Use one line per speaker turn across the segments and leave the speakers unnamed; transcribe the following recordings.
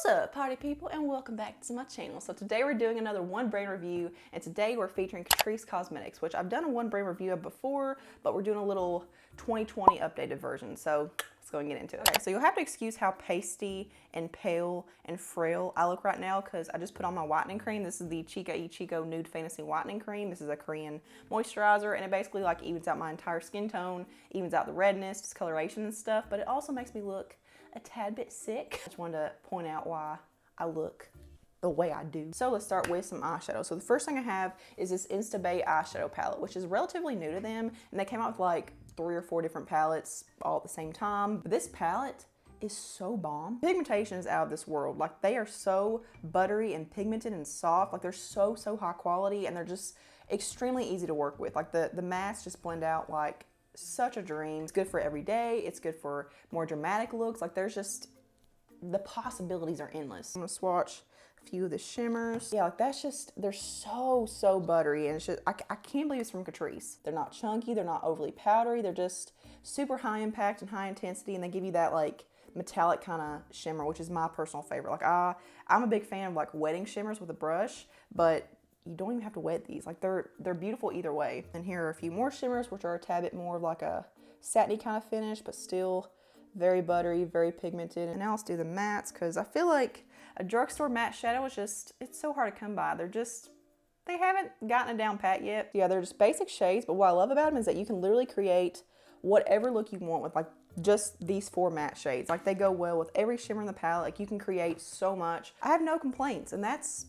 What's up, party people, and welcome back to my channel. So today we're doing another one brand review, and today we're featuring Catrice Cosmetics, which I've done a one brand review of before, but we're doing a little 2020 updated version. So let's go and get into it. Okay, so you'll have to excuse how pasty and pale and frail I look right now because I just put on my whitening cream. This is the Chica y Chico Nude Fantasy Whitening Cream. This is a Korean moisturizer, and it basically like evens out my entire skin tone, evens out the redness, discoloration and stuff, but it also makes me look a tad bit sick. I just wanted to point out why I look the way I do. So let's start with some eyeshadow. So the first thing I have is this Insta Bae eyeshadow palette, which is relatively new to them, and they came out with like 3 or 4 different palettes all at the same time. But this palette is so bomb. Pigmentation is out of this world. Like, they are so buttery and pigmented and soft. Like, they're so high quality, and they're just extremely easy to work with. Like, the masks just blend out like such a dream. It's good for every day. It's good for more dramatic looks. Like, there's just, the possibilities are endless. I'm gonna swatch a few of the shimmers. Yeah, like that's just, they're so buttery, and it's just, I can't believe it's from Catrice. They're not chunky, they're not overly powdery, they're just super high impact and high intensity, and they give you that like metallic kind of shimmer, which is my personal favorite. Like, I'm a big fan of like wetting shimmers with a brush, but you don't even have to wet these. Like, they're beautiful either way. And here are a few more shimmers, which are a tad bit more of like a satiny kind of finish, but still very buttery, very pigmented. And now let's do the mattes, because I feel like a drugstore matte shadow is just, it's so hard to come by. They haven't gotten it down pat yet. Yeah, they're just basic shades, but what I love about them is that you can literally create whatever look you want with like just these 4 matte shades. Like, they go well with every shimmer in the palette. Like, you can create so much. I have no complaints, and that's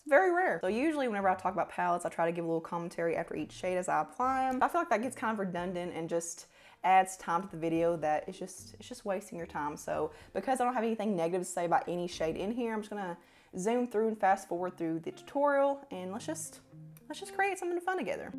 very rare. So usually whenever I talk about palettes, I try to give a little commentary after each shade as I apply them. I feel like that gets kind of redundant and just adds time to the video that it's just wasting your time. So because I don't have anything negative to say about any shade in here, I'm just gonna zoom through and fast forward through the tutorial, and let's just create something fun together.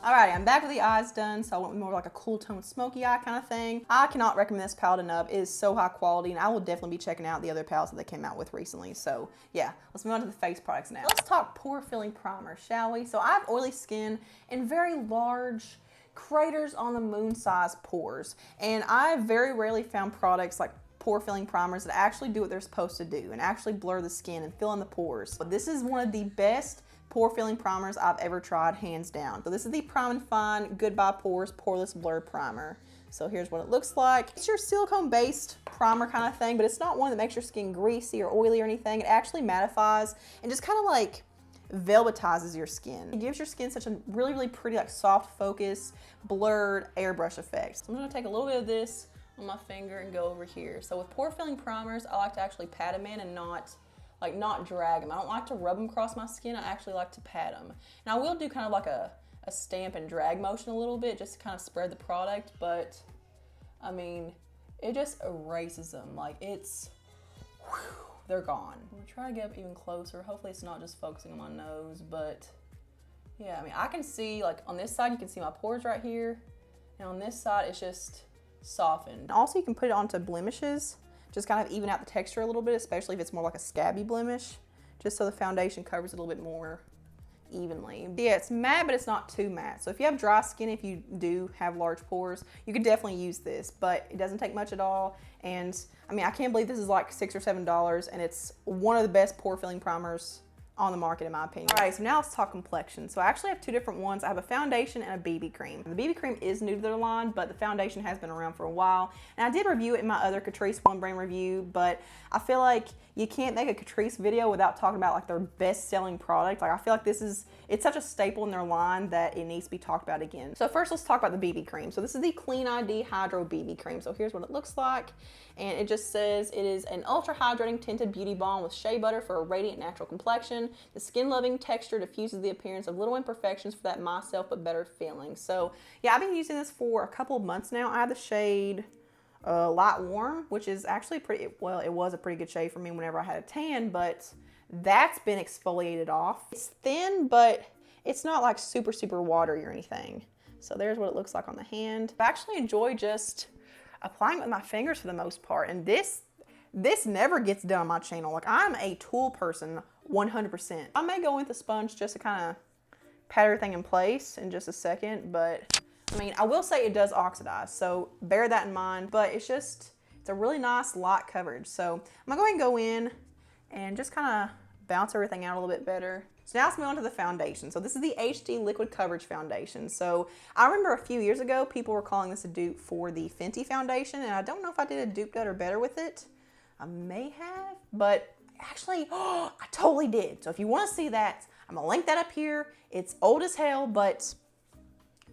Alrighty, I'm back with the eyes done, so I went with more like a cool tone smoky eye kind of thing. I cannot recommend this palette enough. It is so high quality, and I will definitely be checking out the other palettes that they came out with recently. So yeah, let's move on to the face products now. Let's talk pore filling primer, shall we? So I have oily skin and very large craters on the moon size pores, and I very rarely found products like pore filling primers that actually do what they're supposed to do and actually blur the skin and fill in the pores. But this is one of the best pore filling primers I've ever tried, hands down. So this is the Prime and Fine Goodbye Pores Poreless Blur Primer. So here's what it looks like. It's your silicone based primer kind of thing, but it's not one that makes your skin greasy or oily or anything. It actually mattifies and just kind of like velvetizes your skin. It gives your skin such a really pretty like soft focus, blurred airbrush effect. So I'm gonna take a little bit of this on my finger and go over here. So with pore filling primers, I like to actually pat them in and not drag them. I don't like to rub them across my skin. I actually like to pat them. And I will do kind of like a stamp and drag motion a little bit just to kind of spread the product, but I mean, it just erases them. Like, it's, whew, they're gone. I'm gonna try to get up even closer. Hopefully it's not just focusing on my nose, but yeah, I mean, I can see, like on this side, you can see my pores right here. And on this side, it's just softened. Also, you can put it onto blemishes, just kind of even out the texture a little bit, especially if it's more like a scabby blemish, just so the foundation covers it a little bit more evenly. Yeah, it's matte, but it's not too matte. So if you have dry skin, if you do have large pores, you could definitely use this, but it doesn't take much at all. And I mean, I can't believe this is like $6 or $7, and it's one of the best pore filling primers on the market in my opinion. All right, so now let's talk complexion. So I actually have two different ones. I have a foundation and a BB cream. The BB cream is new to their line, but the foundation has been around for a while. And I did review it in my other Catrice one brand review, but I feel like you can't make a Catrice video without talking about like their best selling product. Like I feel like it's such a staple in their line that it needs to be talked about again. So first let's talk about the BB cream. So this is the Clean ID Hydro BB cream. So here's what it looks like. And it just says it is an ultra hydrating tinted beauty balm with shea butter for a radiant natural complexion. The skin loving texture diffuses the appearance of little imperfections for that myself but better feeling. So yeah, I've been using this for a couple of months now. I have the shade Light Warm, which is actually pretty, well, it was a pretty good shade for me whenever I had a tan, but that's been exfoliated off. It's thin, but it's not like super, super watery or anything. So there's what it looks like on the hand. I actually enjoy just applying it with my fingers for the most part, and this never gets done on my channel. Like I'm a tool person 100%. I may go with a sponge just to kind of pat everything in place in just a second, but I mean, I will say it does oxidize, so bear that in mind, but it's a really nice light coverage. So I'm gonna go ahead and go in and just kind of bounce everything out a little bit better. So now let's move on to the foundation. So this is the HD Liquid Coverage Foundation. So I remember a few years ago, people were calling this a dupe for the Fenty foundation, and I don't know if I did a dupe that or better with it. I may have, but actually, I totally did. So if you want to see that, I'm gonna link that up here. It's old as hell, but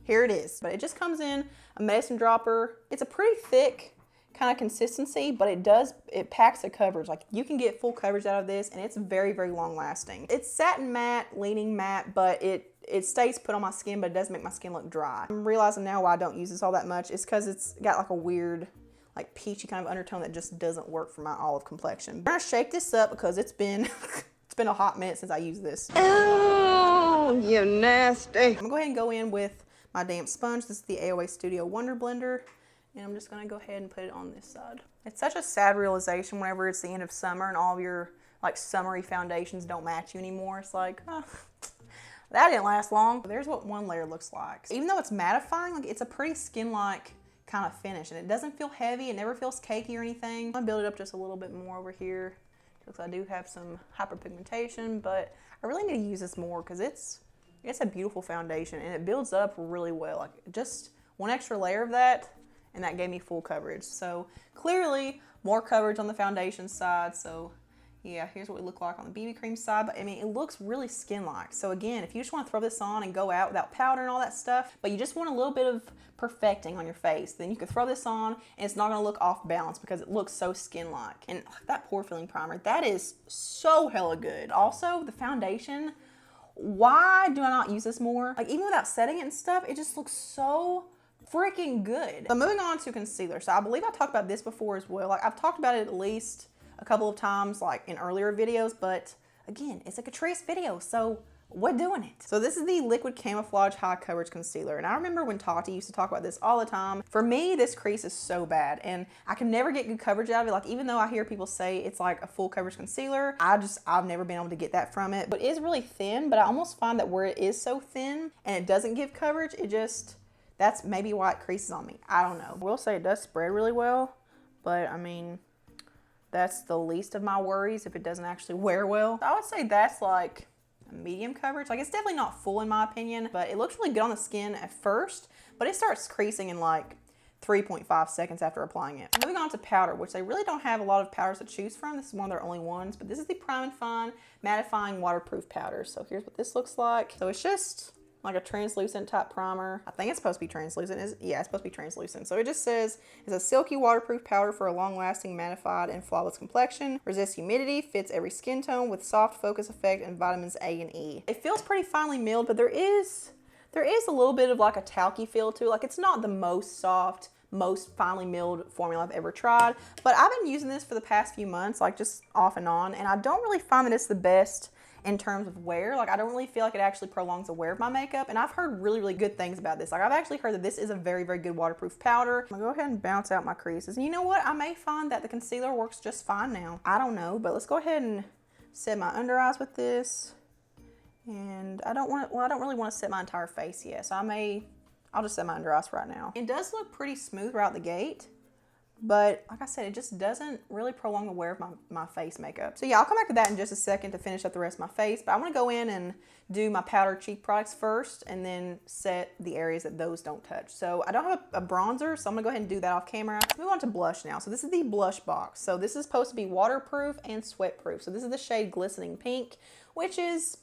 here it is. But it just comes in a medicine dropper. It's a pretty thick kind of consistency, but it packs the coverage. Like you can get full coverage out of this, and it's very, very long lasting. It's satin matte, leaning matte, but it stays put on my skin, but it does make my skin look dry. I'm realizing now why I don't use this all that much. It's because it's got like a weird, like peachy kind of undertone that just doesn't work for my olive complexion. I'm gonna shake this up because it's been it's been a hot minute since I used this. Oh, you nasty. I'm gonna go ahead and go in with my damp sponge. This is the AOA Studio Wonder Blender. And I'm just gonna go ahead and put it on this side. It's such a sad realization whenever it's the end of summer and all of your like summery foundations don't match you anymore. It's like, oh, that didn't last long. There's what one layer looks like. Even though it's mattifying, like it's a pretty skin-like kind of finish, and it doesn't feel heavy. It never feels cakey or anything. I'm gonna build it up just a little bit more over here because I do have some hyperpigmentation, but I really need to use this more because it's a beautiful foundation and it builds up really well. Like just one extra layer of that, and that gave me full coverage. So clearly more coverage on the foundation side. So yeah, here's what we look like on the BB cream side. But I mean, it looks really skin-like. So again, if you just want to throw this on and go out without powder and all that stuff, but you just want a little bit of perfecting on your face, then you can throw this on and it's not gonna look off balance because it looks so skin-like. And that pore filling primer, that is so hella good. Also, the foundation, why do I not use this more? Like even without setting it and stuff, it just looks so freaking good. So moving on to concealer. So I believe I talked about this before as well. Like I've talked about it at least a couple of times like in earlier videos, but again, it's a Catrice video, so we're doing it. So this is the Liquid Camouflage High Coverage Concealer. And I remember when Tati used to talk about this all the time. For me, this crease is so bad and I can never get good coverage out of it. Like even though I hear people say it's like a full coverage concealer, I've never been able to get that from it. But it is really thin, but I almost find that where it is so thin and it doesn't give coverage, that's maybe why it creases on me. I don't know. I will say it does spread really well, but I mean, that's the least of my worries if it doesn't actually wear well. I would say that's like a medium coverage. Like it's definitely not full in my opinion, but it looks really good on the skin at first, but it starts creasing in like 3.5 seconds after applying it. Moving on to powder, which they really don't have a lot of powders to choose from. This is one of their only ones, but this is the Prime and Fine Mattifying Waterproof Powder. So here's what this looks like. So it's just like a translucent type primer. I think it's supposed to be translucent. Yeah, it's supposed to be translucent. So it just says it's a silky waterproof powder for a long-lasting mattified and flawless complexion. Resists humidity, fits every skin tone with soft focus effect and vitamins A and E. It feels pretty finely milled, but there is a little bit of like a talky feel to it. Like it's not the most soft, most finely milled formula I've ever tried, but I've been using this for the past few months, like just off and on, and I don't really find that it's the best in terms of wear. Like I don't really feel like it actually prolongs the wear of my makeup, and I've heard really, really good things about this. Like I've actually heard that this is a very, very good waterproof powder. I'm gonna go ahead and bounce out my creases. And you know what? I may find that the concealer works just fine now. I don't know, but let's go ahead and set my under eyes with this. And I don't really want to set my entire face yet, so I'll just set my under eyes right now. It does look pretty smooth right out the gate, but like I said, it just doesn't really prolong the wear of my face makeup. So yeah, I'll come back to that in just a second to finish up the rest of my face, but I want to go in and do my powder cheek products first and then set the areas that those don't touch. So I don't have a bronzer, so I'm gonna go ahead and do that off camera. Let's move on to blush now. So this is the blush box. So this is supposed to be waterproof and sweat proof. So this is the shade Glistening Pink, which is,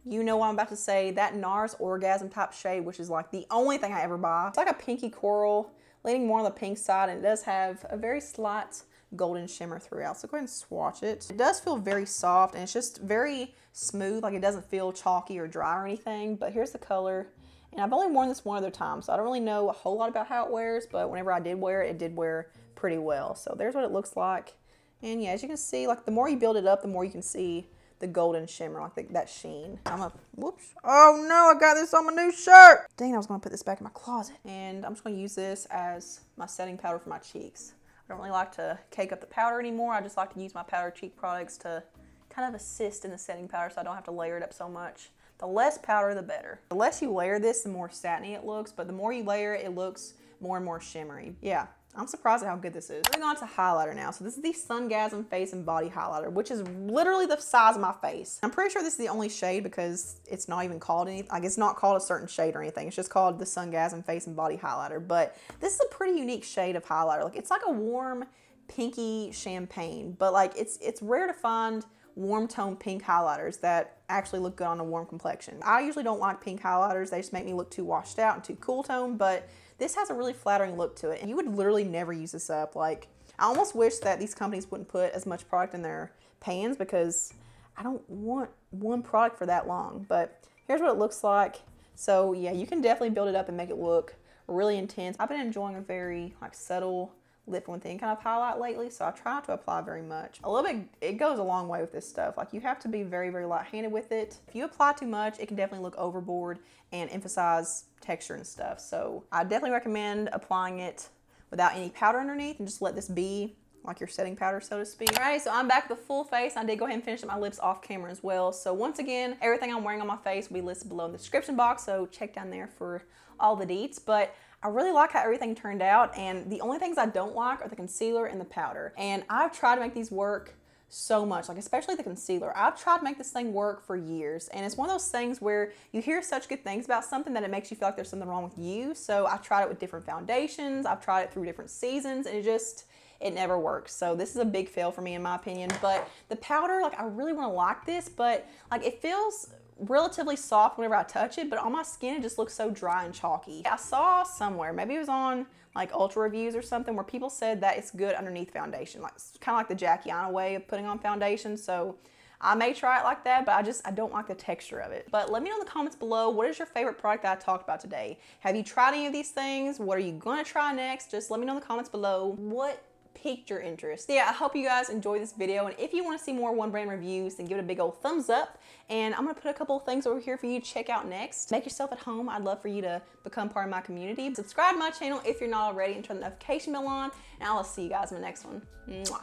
you know what I'm about to say, that NARS Orgasm type shade, which is like the only thing I ever buy. It's like a pinky coral, leaning more on the pink side, and it does have a very slight golden shimmer throughout. So go ahead and swatch it. It does feel very soft and it's just very smooth, like it doesn't feel chalky or dry or anything, but here's the color. And I've only worn this one other time, so I don't really know a whole lot about how it wears, but whenever I did wear it, it did wear pretty well. So there's what it looks like. And yeah, as you can see, like the more you build it up, the more you can see the golden shimmer, like that sheen. Whoops. Oh no, I got this on my new shirt. Dang, I was gonna put this back in my closet. And I'm just gonna use this as my setting powder for my cheeks. I don't really like to cake up the powder anymore. I just like to use my powder cheek products to kind of assist in the setting powder so I don't have to layer it up so much. The less powder, the better. The less you layer this, the more satiny it looks, but the more you layer it, it looks more and more shimmery. Yeah, I'm surprised at how good this is. Moving on to highlighter now. So this is the Sungasm Face and Body Highlighter, which is literally the size of my face. I'm pretty sure this is the only shade because it's not even called anything. Like it's not called a certain shade or anything. It's just called the Sungasm Face and Body Highlighter. But this is a pretty unique shade of highlighter. Like it's like a warm pinky champagne, but like it's rare to find warm tone pink highlighters that actually look good on a warm complexion. I usually don't like pink highlighters. They just make me look too washed out and too cool tone, but this has a really flattering look to it. And you would literally never use this up. Like, I almost wish that these companies wouldn't put as much product in their pans because I don't want one product for that long. But here's what it looks like. So yeah, you can definitely build it up and make it look really intense. I've been enjoying a very like subtle lip and thin kind of highlight lately, so I try not to apply very much. A little bit, it goes a long way with this stuff. Like you have to be very, very light-handed with it. If you apply too much, it can definitely look overboard and emphasize texture and stuff. So I definitely recommend applying it without any powder underneath and just let this be like your setting powder, so to speak. Alright, so I'm back with the full face. I did go ahead and finish up my lips off camera as well. So once again, everything I'm wearing on my face will be listed below in the description box, so check down there for all the deets. But I really like how everything turned out, and the only things I don't like are the concealer and the powder. And I've tried to make these work so much, like especially the concealer. I've tried to make this thing work for years, and it's one of those things where you hear such good things about something that it makes you feel like there's something wrong with you. So I've tried it with different foundations, I've tried it through different seasons, and it never works. So this is a big fail for me in my opinion. But the powder, like I really want to like this, but like it feels relatively soft whenever I touch it, but on my skin it just looks so dry and chalky. I saw somewhere, maybe it was on like Ultra Reviews or something, where people said that it's good underneath foundation, like it's kind of like the Jackie Aina way of putting on foundation. So I may try it like that, but I don't like the texture of it. But let me know in the comments below, what is your favorite product that I talked about today? Have you tried any of these things? What are you gonna try next? Just let me know in the comments below what piqued your interest. Yeah, I hope you guys enjoyed this video, and if you want to see more one brand reviews, then give it a big old thumbs up, and I'm gonna put a couple of things over here for you to check out next. Make yourself at home. I'd love for you to become part of my community. Subscribe to my channel if you're not already, and turn the notification bell on, and I'll see you guys in the next one. Mwah.